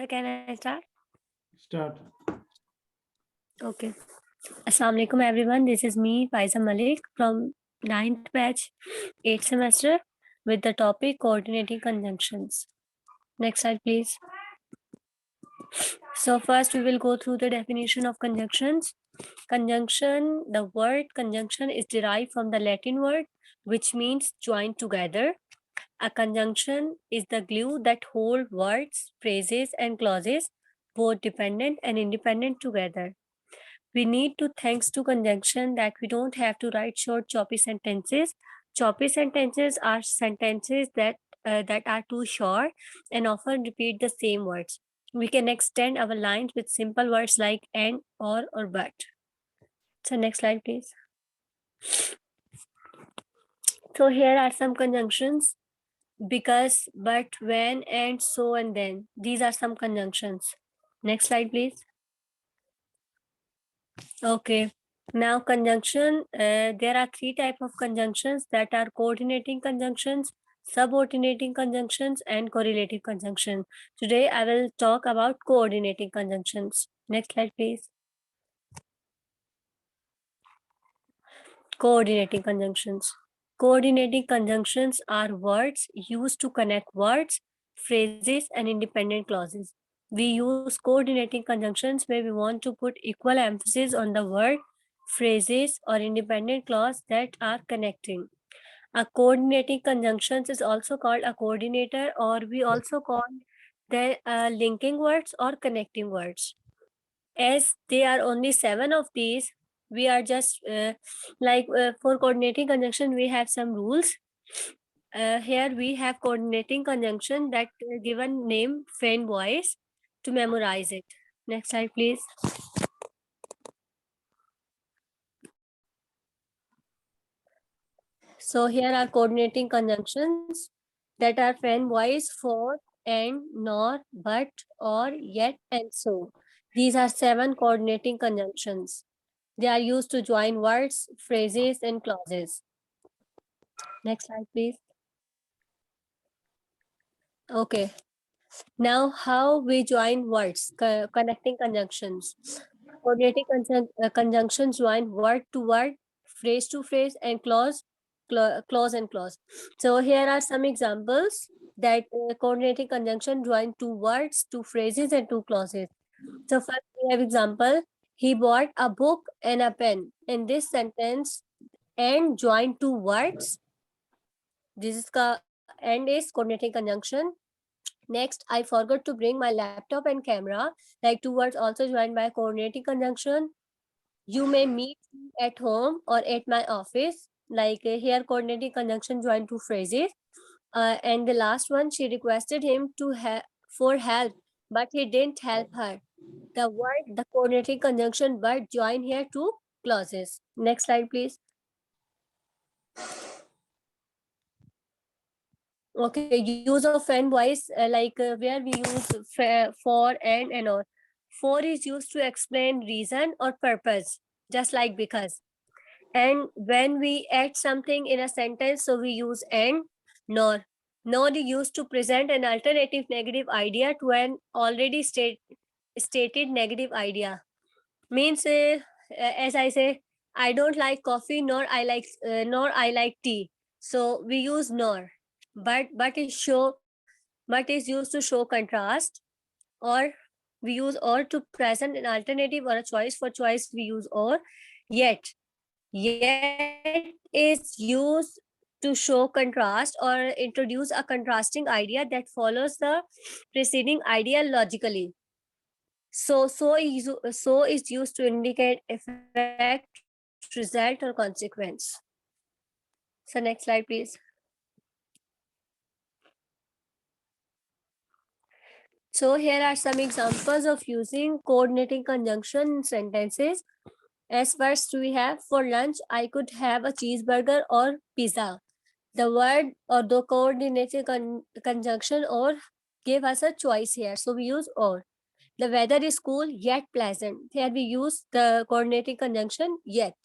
So can I start? Start. Okay. Assalamu alaikum everyone. This is me, Faiza Malik from 9th batch, 8th semester with the topic coordinating conjunctions. Next slide, please. So first we will go through the definition of conjunctions. Conjunction, the word conjunction is derived from the Latin word which means joined together. A conjunction is the glue that hold words, phrases and clauses, both dependent and independent together. We need to thanks to conjunction that we don't have to write short choppy sentences. Choppy sentences are sentences that are too short and often repeat the same words. We can extend our lines with simple words like and, or but. So next slide, please. So here are some conjunctions: because, but, when, and, so, and then. These are some conjunctions. Next slide, please. Okay. Now conjunction, there are three types of conjunctions that are coordinating conjunctions, subordinating conjunctions, and correlative conjunctions. Today I will talk about coordinating conjunctions. Next slide, please. Coordinating conjunctions. Coordinating conjunctions are words used to connect words, phrases, and independent clauses. We use coordinating conjunctions where we want to put equal emphasis on the word, phrases, or independent clause that are connecting. A coordinating conjunctions is also called a coordinator, or we also call the linking words or connecting words. As there are only 7 of these, we are just for coordinating conjunction we have some rules. Here we have coordinating conjunction that given name friend voice to memorize it. Next slide, please. So here are coordinating conjunctions that are friend voice for, and, nor, but, or, yet, and so. These are 7 coordinating conjunctions. They are used to join words, phrases, and clauses. Next slide, please. Okay. Now, how we join words, connecting conjunctions. Coordinating conjunctions join word to word, phrase to phrase, and clause and clause. So here are some examples that coordinating conjunction join two words, two phrases, and two clauses. So first we have example: he bought a book and a pen. In this sentence, and join two words. This is and is coordinating conjunction. Next, I forgot to bring my laptop and camera. Like two words also joined by coordinating conjunction. You may meet me at home or at my office. Like here, coordinating conjunction joined two phrases. And the last one, she requested him for help, but he didn't help her. The coordinating conjunction but join here two clauses. Next slide, please. Okay, use of and voice where we use for and or. For is used to explain reason or purpose, just like because. And when we add something in a sentence, so we use and. Nor. Nor is used to present an alternative negative idea to an already stated negative idea. Means, as I say, I don't like coffee, nor I like tea. So we use nor. But is used to show contrast, or we use or to present an alternative or a choice. For choice we use or. Yet is used to show contrast or introduce a contrasting idea that follows the preceding idea logically. So is used to indicate effect, result, or consequence. So next slide, please. So here are some examples of using coordinating conjunction sentences. As first we have, for lunch I could have a cheeseburger or pizza. The word or the coordinating conjunction or give us a choice here. So we use or. The weather is cool yet pleasant. Here we use the coordinating conjunction yet.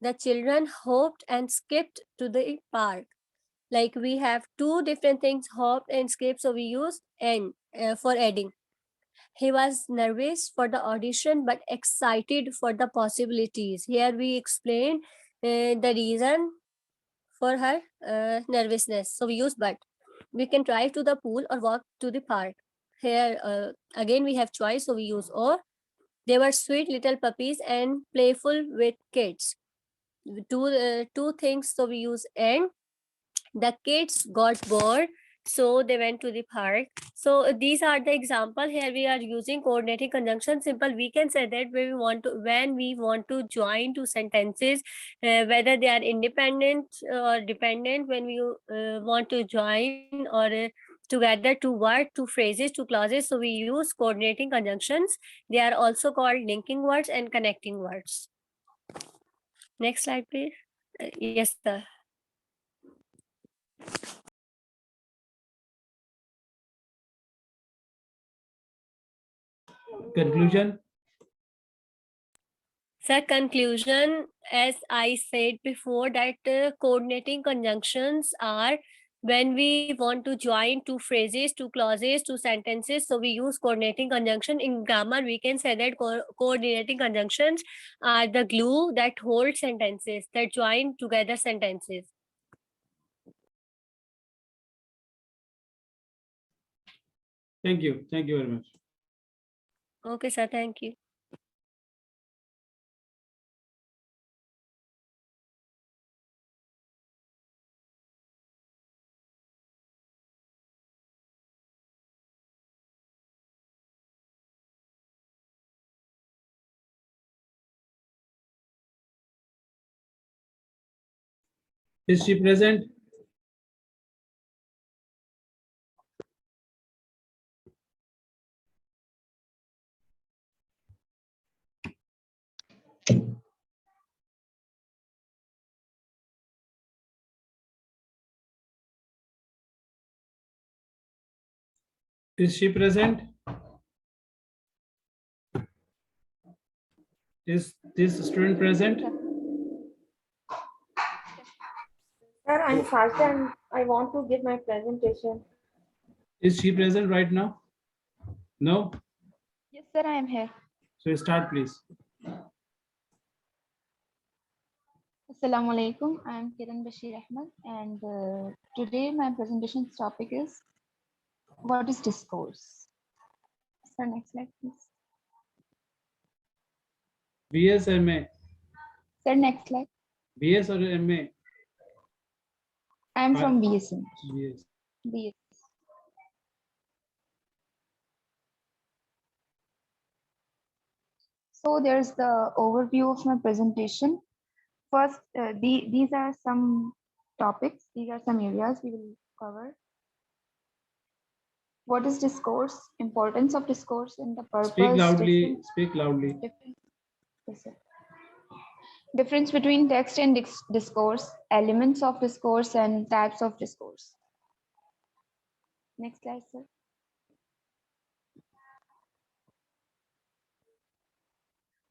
The children hopped and skipped to the park. Like we have two different things, hop and skip, so we use and for adding. He was nervous for the audition but excited for the possibilities. Here we explain the reason for her nervousness. So we use but. We can drive to the pool or walk to the park. Here again we have choice, so we use or. They were sweet little puppies and playful with kids. Two things, so we use and. The kids got bored, so they went to the park. So these are the example. Here we are using coordinating conjunction. Simple, we can say that when we want to join two sentences, whether they are independent or dependent, when we want to join or together two words, two phrases, two clauses, so we use coordinating conjunctions. They are also called linking words and connecting words. Next slide, please. Yes, sir. Conclusion. Sir, conclusion, as I said before, that coordinating conjunctions are when we want to join two phrases, two clauses, two sentences. So we use coordinating conjunction. In grammar, we can say that coordinating conjunctions are the glue that holds sentences, that join together sentences. Thank you. Thank you very much. Okay, sir. Thank you. Is she present? Is she present? Is this student present? Sir, I'm Sasha and I want to give my presentation. Is she present right now? No? Yes, sir, I am here. So start, please. Assalamu alaikum. I am Kiran Bashir Ahmed, and today my presentation's topic is what is discourse? Sir, next slide, please. BS, MA. Sir, next slide. BS or MA? I am from BSc. BS. BS. So there's the overview of my presentation. First, these are some topics. These are some areas we will cover. What is discourse? Importance of discourse and the purpose. Speak loudly. Speak loudly. Yes, sir. Difference between text and discourse, elements of discourse and types of discourse. Next slide, sir.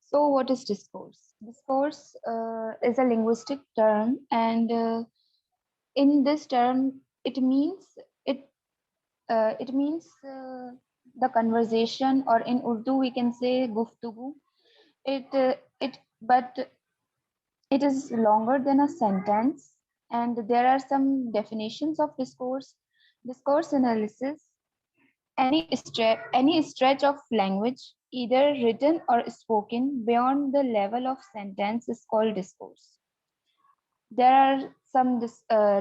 So what is discourse? Discourse is a linguistic term, and in this term, it means the conversation, or in Urdu we can say guftugu. But it is longer than a sentence, and there are some definitions of discourse. Discourse analysis: any stretch of language, either written or spoken, beyond the level of sentence is called discourse. There are some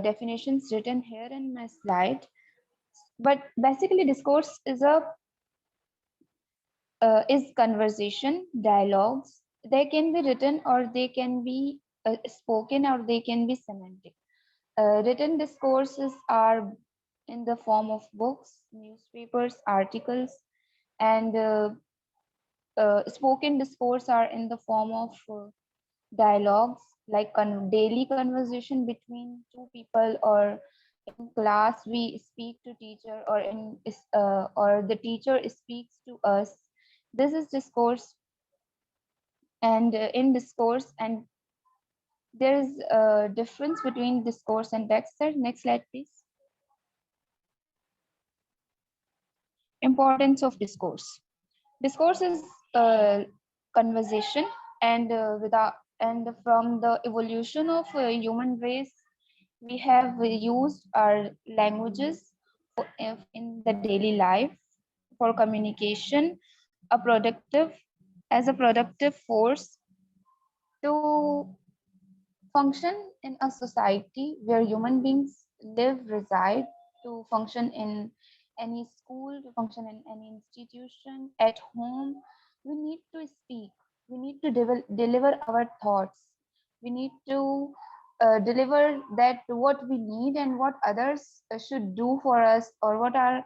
definitions written here in my slide, but basically discourse is conversation, dialogues. They can be written or they can be spoken, or they can be semantic. Written discourses are in the form of books, newspapers, articles, and spoken discourse are in the form of dialogues, like daily conversation between two people, or in class we speak to teacher, or the teacher speaks to us. This is discourse. And in discourse, and there is a difference between discourse and text. Sir, next slide, please. Importance of discourse. Discourse is conversation, and from the evolution of human race, we have used our languages in the daily life for communication, a productive as a productive force to function in a society where human beings live, reside, to function in any school, to function in any institution, at home. We need to speak. We need to deliver our thoughts. We need to deliver that what we need and what others should do for us, or what are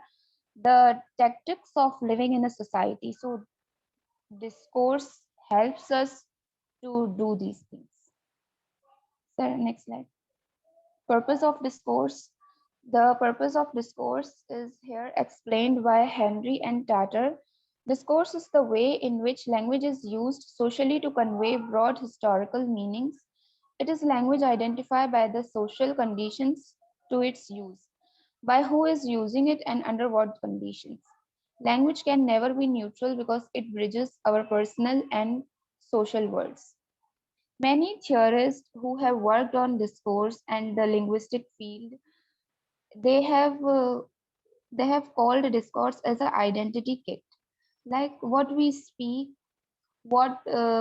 the tactics of living in a society. So discourse helps us to do these things. Sir, next slide. Purpose of discourse. The purpose of discourse is here explained by Henry and Tatter. Discourse is the way in which language is used socially to convey broad historical meanings. It is language identified by the social conditions to its use, by who is using it and under what conditions. Language can never be neutral because it bridges our personal and social worlds. Many theorists who have worked on discourse and the linguistic field, they have uh, they have called discourse as an identity kit. Like what we speak, what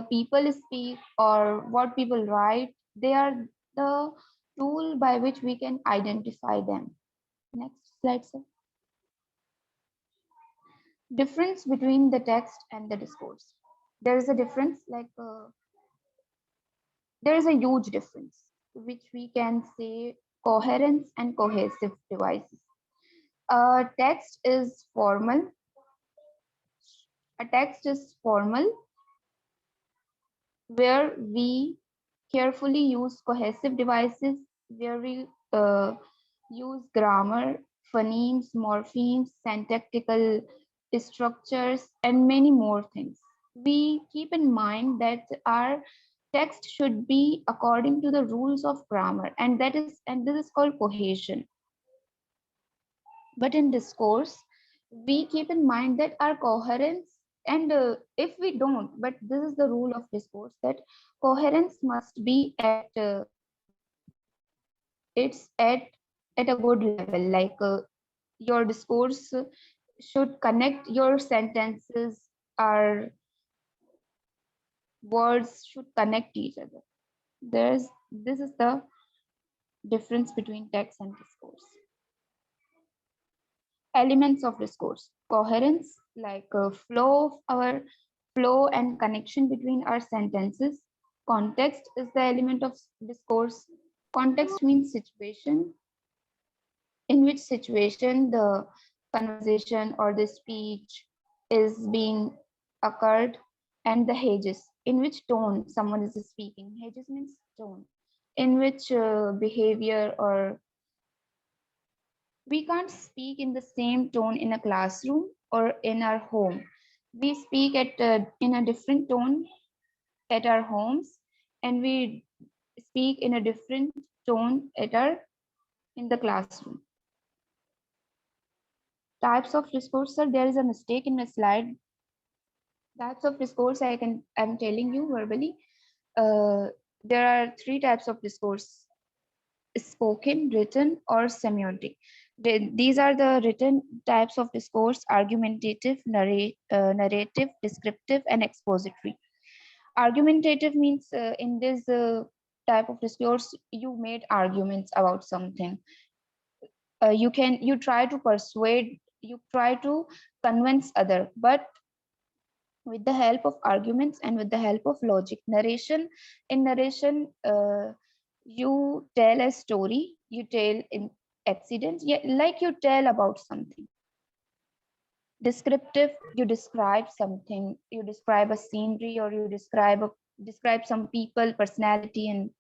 people speak, or what people write, they are the tool by which we can identify them. Next slide, sir. Difference between the text and the discourse. There is a difference, there is a huge difference, which we can say coherence and cohesive devices. A text is formal. A text is formal where we carefully use cohesive devices, where we use grammar, phonemes, morphemes, syntactical structures, and many more things. We keep in mind that our text should be according to the rules of grammar, and this is called cohesion. But in discourse, we keep in mind that our coherence, and if we don't, but this is the rule of discourse, that coherence must be it's at a good level. Your discourse should connect your sentences, our words should connect each other. There's This is the difference between text and discourse. Elements of discourse: coherence, our flow and connection between our sentences. Context is the element of discourse. Context means situation, in which situation the conversation or the speech is being occurred, and the hedges, in which tone someone is speaking. Hedges means tone, in which behavior, or we can't speak in the same tone in a classroom or in our home. We speak in a different tone at our homes, and we speak in a different tone in the classroom. Types of discourse, sir, there is a mistake in my slide. Types of discourse, I'm telling you verbally. There are three types of discourse: spoken, written, or semiotic. These are the written types of discourse: argumentative, narrative, descriptive, and expository. Argumentative means in this type of discourse, you made arguments about something. You try to persuade, you try to convince other, but with the help of arguments and with the help of logic. Narration, you tell a story, you tell in accidents, yeah, like you tell about something. Descriptive, you describe something, you describe a scenery, or you describe some people, personality, and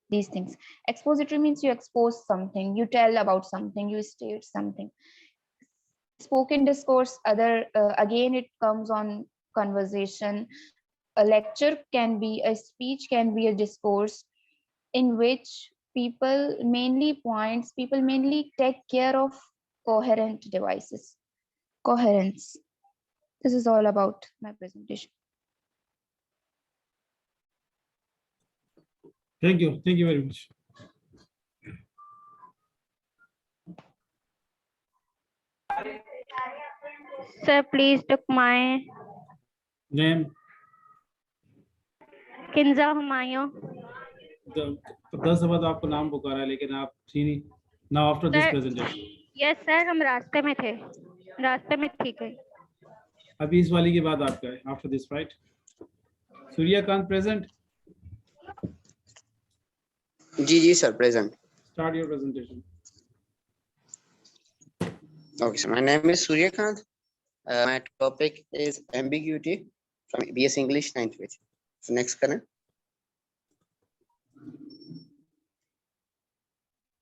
these things. Expository means you expose something, you tell about something, you state something. Spoken discourse, again, it comes on conversation. A lecture can be, a speech can be a discourse in which people mainly take care of coherent devices. Coherence. This is all about my presentation. Thank you. Thank you very much. Sir, please took my Name. Kinza Humayun. The 10 दफा तो आपको नाम पुकारा है, लेकिन आप थी नहीं. Now after this Sir. presentation. Yes, sir, हम रास्ते में थे. रास्ते में ठीक है. अभी इस वाली के बाद आपका है. After this, right? Suryakant present. Ji sir, present. Start your presentation. Okay, so my name is Suryakant. My topic is ambiguity from BS English 9th page. So next, Karan.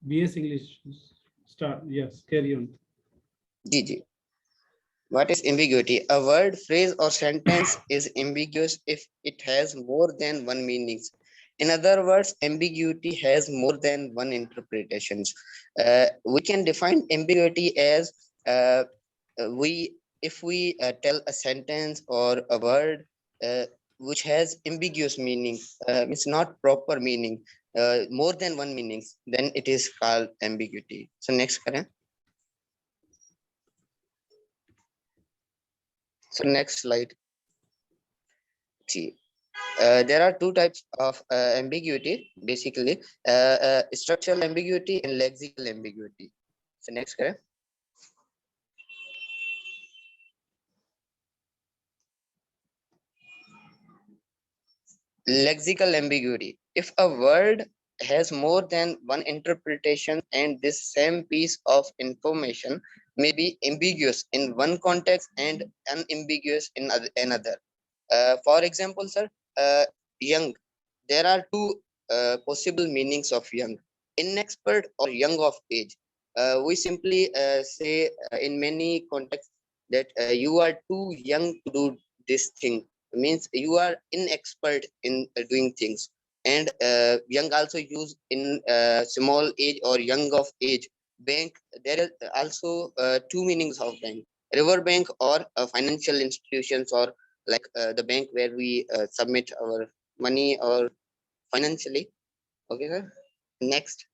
BS English. Start. Yes, carry on. Ji. What is ambiguity? A word, phrase, or sentence is ambiguous if it has more than one meanings. In other words, ambiguity has more than one interpretations. We can define ambiguity as if we tell a sentence or a word which has ambiguous meaning, it's not proper meaning, more than one meanings, then it is called ambiguity. So next, Karan. So next slide. See, there are two types of ambiguity, basically, structural ambiguity and lexical ambiguity. So next, Karan. Lexical ambiguity. If a word has more than one interpretation and this same piece of information may be ambiguous in one context and unambiguous in another. For example, sir, young. There are two possible meanings of young: inexpert or young of age. We simply say in many contexts that you are too young to do this thing. Means you are inexpert in doing things. And young also used in small age or young of age. Bank, there is also two meanings of bank: river bank or financial institutions, or like the bank where we submit our money or financially. Okay, sir. Next.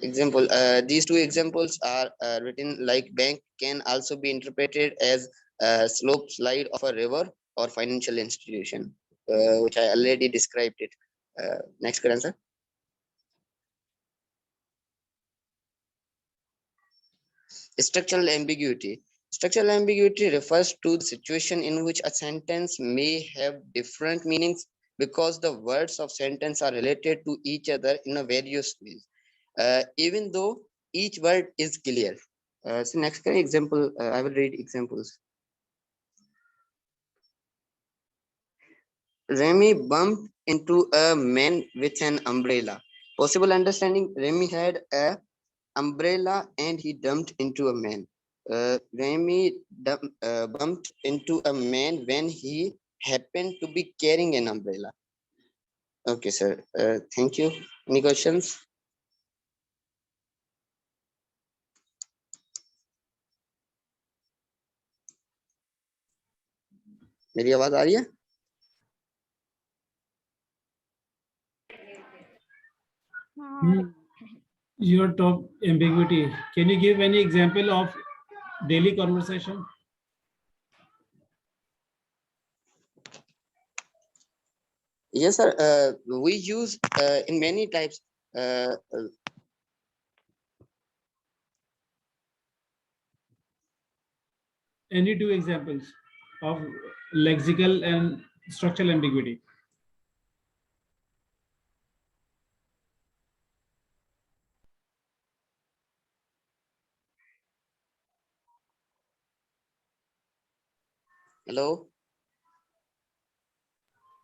Example, these two examples are written like bank can also be interpreted as a slope slide of a river or financial institution, which I already described it. Next, Karan sir. Structural ambiguity. Structural ambiguity refers to the situation in which a sentence may have different meanings because the words of sentence are related to each other in a various ways, even though each word is clear. So next example, I will read examples. Remy bumped into a man with an umbrella. Possible understanding: Remy had a umbrella and he dumped into a man. Remy bumped into a man when he happened to be carrying an umbrella. Okay, sir. Thank you. Any questions? मेरी आवाज आ रही है? Your top ambiguity. Can you give any example of daily conversation? Yes, sir. We use in many types. Any two examples of lexical and structural ambiguity? Hello.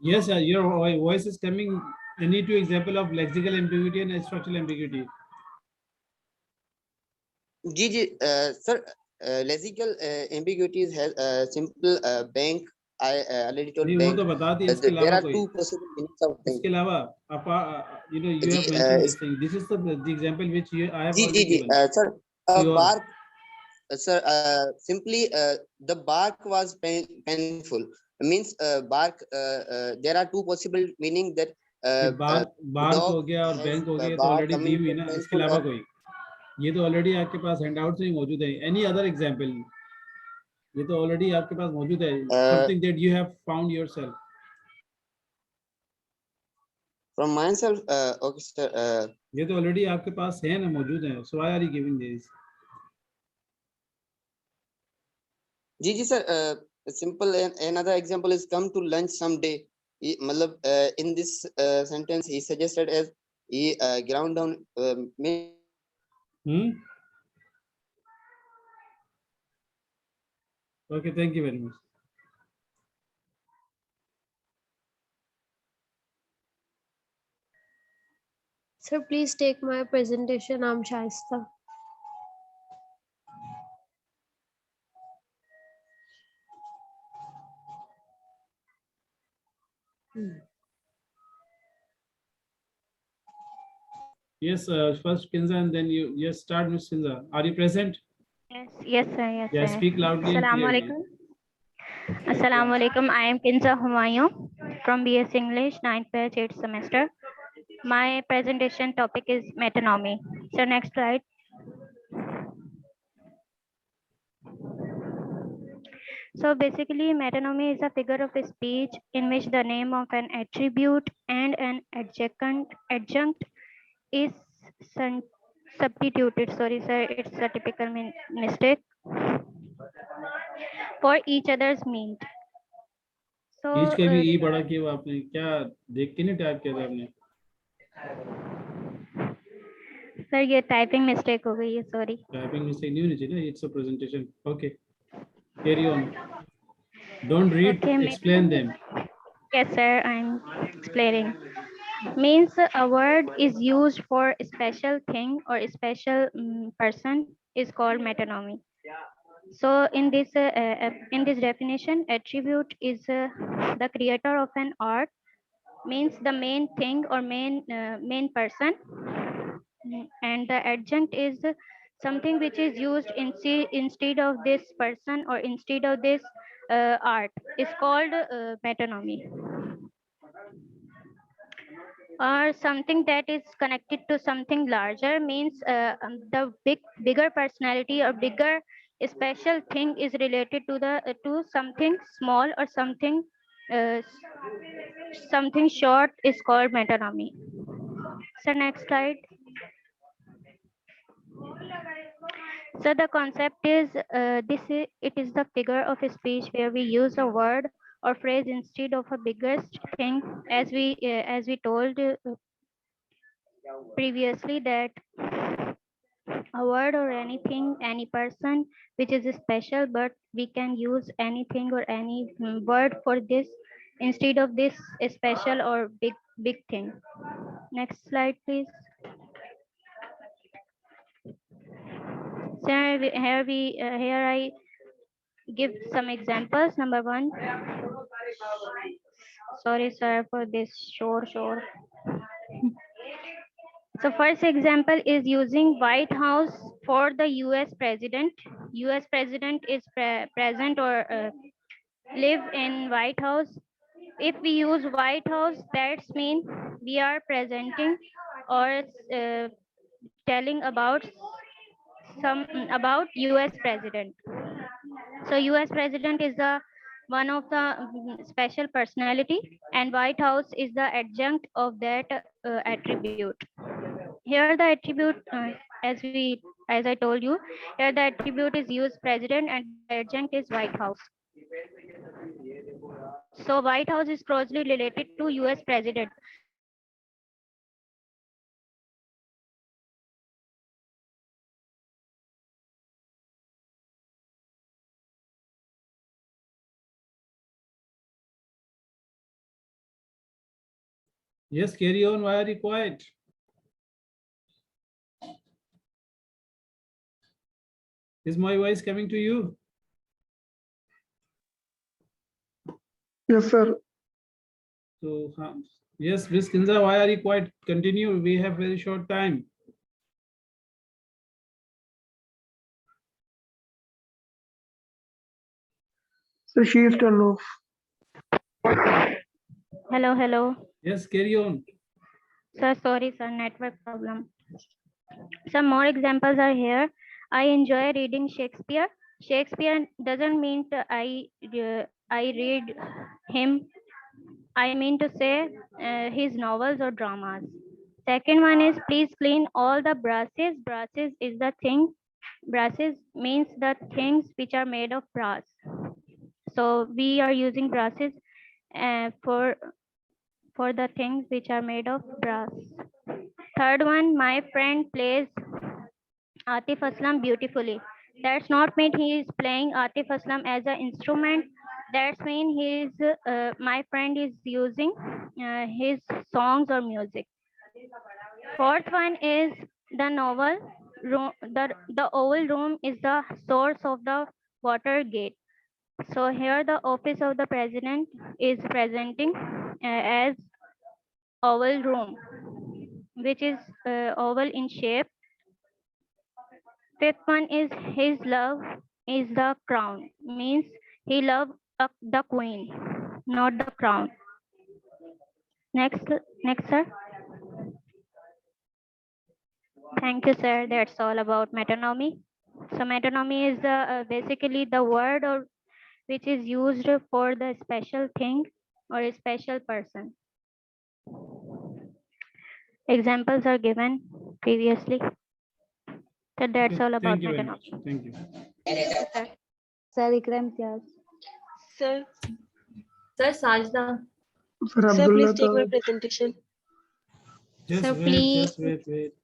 Yes, sir, your voice is coming. Any two example of lexical ambiguity and structural ambiguity? Ji, sir. Lexical ambiguities has simple bank. I already told नहीं, वो bank. तो बता दी. इसके There अलावा are कोई? two possible meanings of bank. इसके अलावा, you know, you have mentioned this thing. This is the example which I have already given. Sir. Your- bark, sir, simply the bark was painful. Means bark, there are two possible meaning that bark bark हो dog गया और has bank हो गया तो bark already दी coming हुई from ना, इसके painful अलावा or कोई, ये तो ऑलरेडी आपके पास हैंडआउट में मौजूद है. एनी अदर एग्जांपल, ये तो ऑलरेडी आपके पास मौजूद है. Something that you have found yourself. from myself. Okay, sir. ये तो ऑलरेडी आपके पास है ना, मौजूद है. So why are you giving this? जी sir. Simple. Another example is come to lunch someday. मतलब in this sentence he suggested as he ground down Okay, thank you very much. Sir, please take my presentation. I'm Shaista. Yes, first Kinza and then you. Yes, start, Miss Kinza. Are you present? Yes, sir. Yes, Yeah, sir. speak loudly and Assalamu clearly. alaikum. Assalamu alaikum. I am Kinza Humayun from BS English 9th batch 8th semester. My presentation topic is metonymy. So next slide. So basically, metonymy is a figure of speech in which the name of an attribute and an adjunct is substituted. Sorry, sir, it's a typical mistake for each other's meaning. So each के भी ई बड़ा किया आपने, क्या देख के नहीं type किया था आपने? सर ये टाइपिंग मिस्टेक हो गई है, सॉरी. टाइपिंग मिस्टेक नहीं होनी चाहिए ना, it's a presentation. Okay, carry on. Don't read, explain them. Yes, sir, I'm explaining. Means a word is used for a special thing or a special person is called metonymy. So in this definition, attribute is the creator of an art, means the main thing or main person, and the adjunct is something which is used instead of this person or instead of this art is called metonymy. Or something that is connected to something larger, means the bigger personality or bigger special thing is related to the to something small or something something short is called metonymy. So next slide. So the concept is it is the figure of speech where we use a word or phrase instead of a biggest thing, as we told previously that a word or anything, any person which is special, but we can use anything or any word for this instead of this special or big thing. Next slide, please. So here I give some examples. Number one. Sorry, sir, for this sure. So first example is using White House for the US president. US president is present or live in White House. If we use White House, that's mean we are presenting or telling about US president. So US president is the one of the special personality, and White House is the adjunct of that attribute. Here the attribute, as I told you, here the attribute is US president and the adjunct is White House. So White House is closely related to US president. Yes, carry on. Why are you quiet? Is my voice coming to you? Yes, sir. So, yes, Miss Kinza, why are you quiet? Continue. We have very short time. Sir, she is turned off. Hello, hello. Yes, carry on. Sir, sorry, sir, network problem. Some more examples are here. I enjoy reading Shakespeare. Shakespeare doesn't mean I read him. I mean to say his novels or dramas. Second one is please clean all the brasses. Brasses is the thing. Brasses means the things which are made of brass. So we are using brasses for the things which are made of brass. Third one, my friend plays Atif Aslam beautifully. That's not mean he is playing Atif Aslam as an instrument. That's mean my friend is using his songs or music. Fourth one is the novel room. The Oval Room is the source of the Watergate. So here the office of the president is presenting as Oval Room, which is oval in shape. Fifth one is his love is the crown, means he loved the queen, not the crown. Next, sir. Thank you, sir. That's all about metonymy. So metonymy is basically the word or which is used for the special thing or a special person. Examples are given previously. So that's all about Thank you very much. metonymy. Thank you. Sir, Ikram Tyag. Sir, Sir Sajda. Sir, sir, Abdullah please take my Taj. presentation. Just Sir, wait, please. just wait.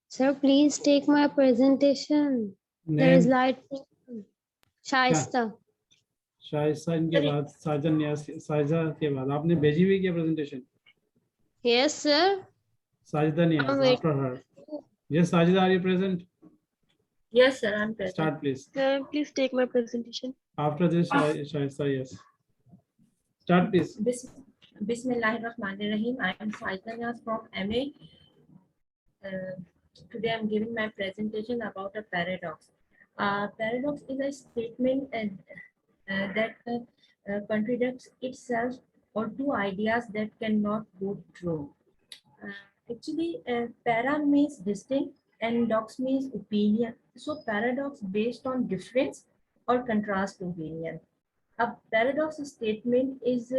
Sir, please take my presentation. There is Name light. Shaista. Shaista इनके बाद साजन साइजा के बाद आपने भेजी हुई क्या presentation? Yes, sir. Sajida I'm Niaz waiting. after her. Yes, Sajida, are you present? Yes, sir, I'm present. Start, please. Sir, please take my presentation. After this, Shaista, yes. Start, please. Bismillahirrahmanirrahim. I am Sajda Niaz from MA. Today I'm giving my presentation about a paradox. Paradox is a statement that contradicts itself or two ideas that cannot go true. Actually, para means distinct and dox means opinion. So paradox based on difference or contrast opinion. A paradox statement is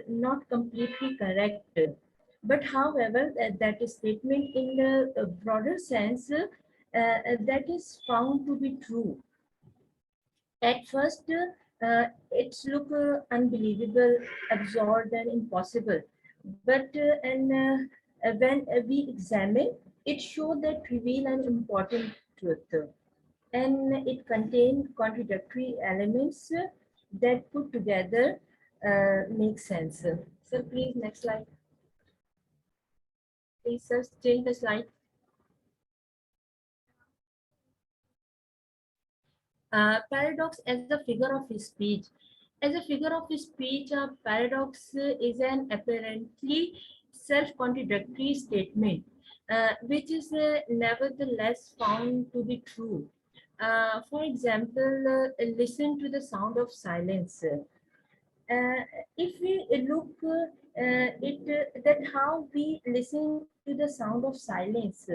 not completely correct, but however, that statement in the broader sense that is found to be true. At first, it's look unbelievable, absurd, and impossible. But when we examine, it shows that reveal an important truth, and it contains contradictory elements that put together make sense. So please, next slide. Please, sir, change the slide. Paradox as a figure of speech. As a figure of speech, a paradox is an apparently self-contradictory statement which is nevertheless found to be true. For example, listen to the sound of silence. If we look that how we listen to the sound of silence,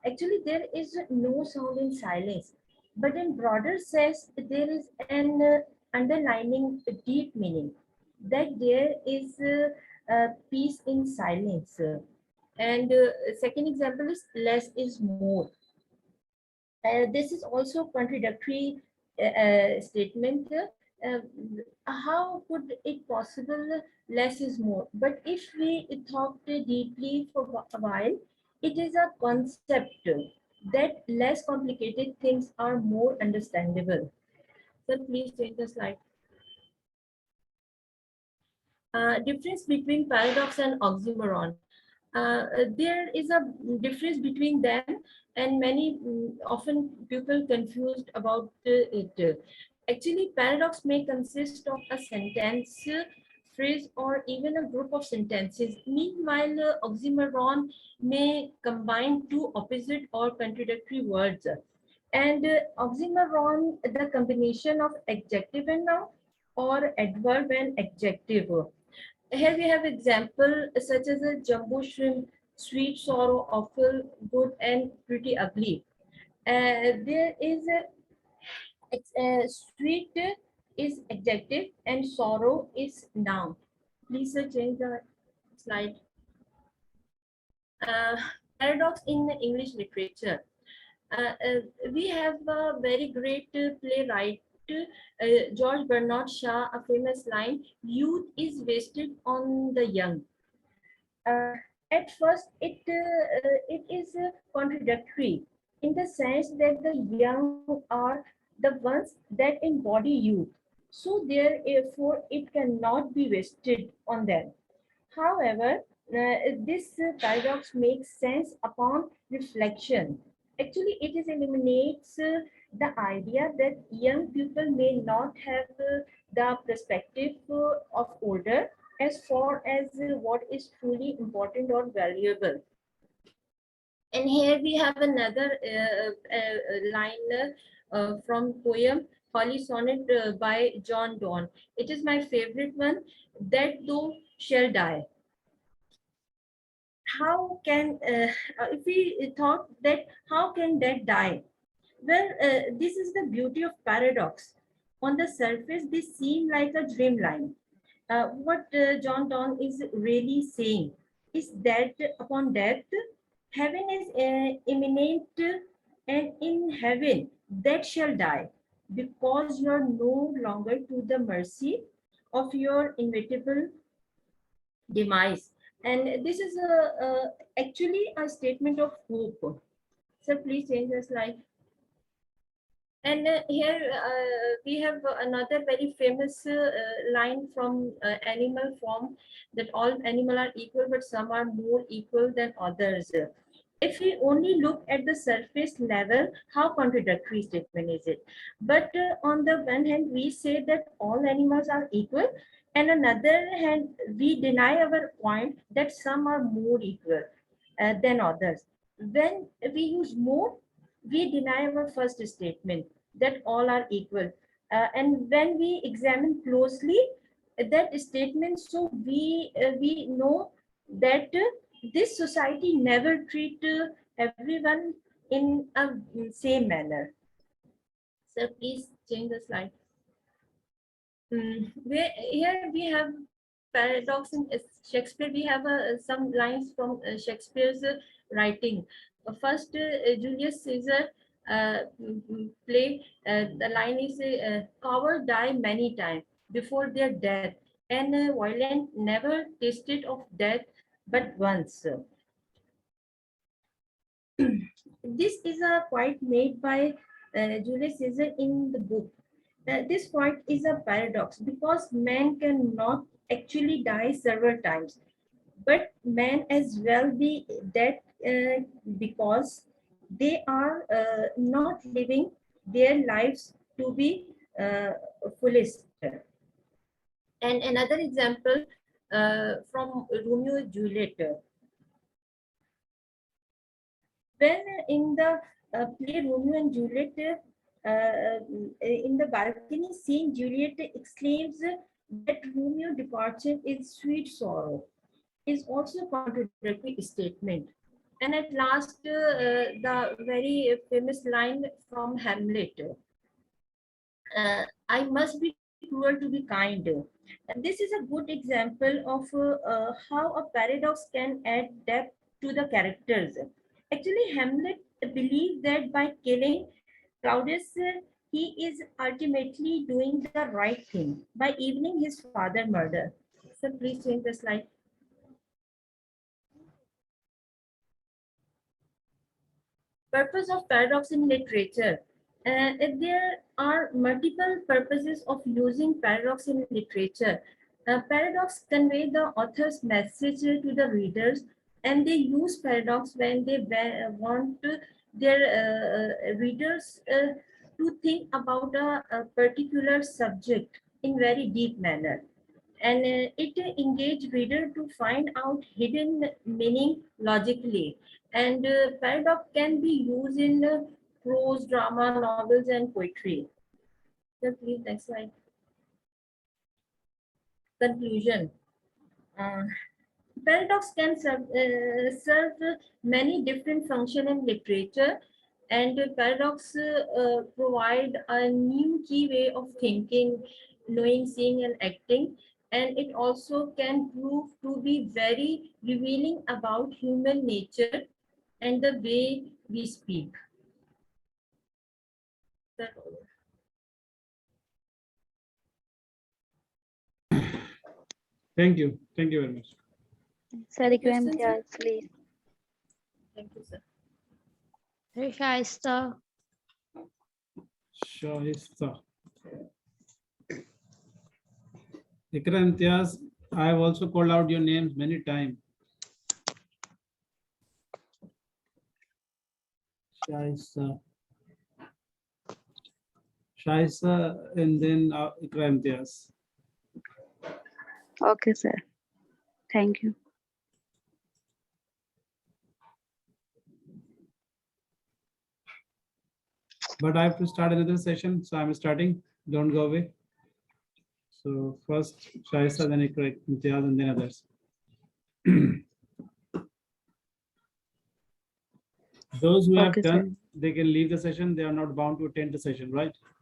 actually there is no sound in silence, but in broader sense there is an underlining deep meaning that there is peace in silence. And second example is less is more. This is also contradictory statement. Uh, how could it possible less is more? But if we thought deeply for a while, it is a concept that less complicated things are more understandable. So please change the slide. Difference between paradox and oxymoron. There is a difference between them, and many often people confused about it. Actually, paradox may consist of a sentence, phrase, or even a group of sentences. Meanwhile, oxymoron may combine two opposite or contradictory words. And oxymoron, the combination of adjective and noun, or adverb and adjective. Here we have example such as a jumbo shrimp, sweet, sorrow, awful, good, and pretty ugly. There is sweet is adjective and sorrow is noun. Please change the slide. Paradox in English literature. We have a very great playwright, George Bernard Shaw, a famous line, "Youth is wasted on the young." Uh, at first, it is contradictory in the sense that the young are the ones that embody youth. So therefore, it cannot be wasted on them. However, this paradox makes sense upon reflection. Actually, it is eliminates the idea that young people may not have the perspective of older as far as what is truly important or valuable. And here we have another line from poem Holly Sonnet by John Donne. It is my favorite one, that thou shall die. How can if we thought that how can that die? Well, this is the beauty of paradox. On the surface they seem like a dreamline. What John Donne is really saying is that upon death heaven is imminent, and in heaven that shall die, because you are no longer to the mercy of your inevitable demise. And this is actually a statement of hope. So please change the slide. And here we have another very famous line from Animal Farm, that all animals are equal, but some are more equal than others. If we only look at the surface level, how contradictory statement is it? But on the one hand, we say that all animals are equal, and another hand, we deny our point that some are more equal than others. When we use more, we deny our first statement that all are equal. And when we examine closely that statement, so we know that this society never treat everyone in a same manner. So please change the slide. Here we have paradox in Shakespeare. We have some lines from Shakespeare's writing. First, Julius Caesar play. The line is, "Cowards die many times before their death, and violent never tasted of death but once." This is a point made by Julius Caesar in the book. This point is a paradox because man cannot actually die several times, but man as well be dead because they are not living their lives to be fullest. And another example from Romeo and Juliet. When in the play Romeo and Juliet, in the balcony scene, Juliet exclaims that Romeo departure is sweet sorrow, is also a contradictory statement. And at last, the very famous line from Hamlet, I must be cruel to be kind. And this is a good example of how a paradox can add depth to the characters. Actually, Hamlet believes that by killing Claudius, he is ultimately doing the right thing by evening his father murder. So please change the slide. Purpose of paradox in literature. There are multiple purposes of using paradox in literature. Paradox convey the author's message to the readers, and they use paradox when they want their readers to think about a particular subject in very deep manner. And it engage reader to find out hidden meaning logically. And paradox can be used in prose, drama, novels, and poetry. So please, next slide. Conclusion. Uh, Paradox can serve many different functions in literature, and paradox provide a new key way of thinking, knowing, seeing, and acting. And it also can prove to be very revealing about human nature and the way we speak. Thank you. Thank you very much. Sir, Questions, sir? please. Thank you, sir. Shaista. Shaista. Ikra Imtiaz, I have also called out your names many times. Shaista. Shaista and then Ikra Imtiaz. Okay, sir. Thank you. But I have to start another session, so I'm starting. Don't go away. So first Shaista, then Ikra Imtiaz, and then others. Those who have Okay, sir. done, they can leave the session. They are not bound to attend the session, right?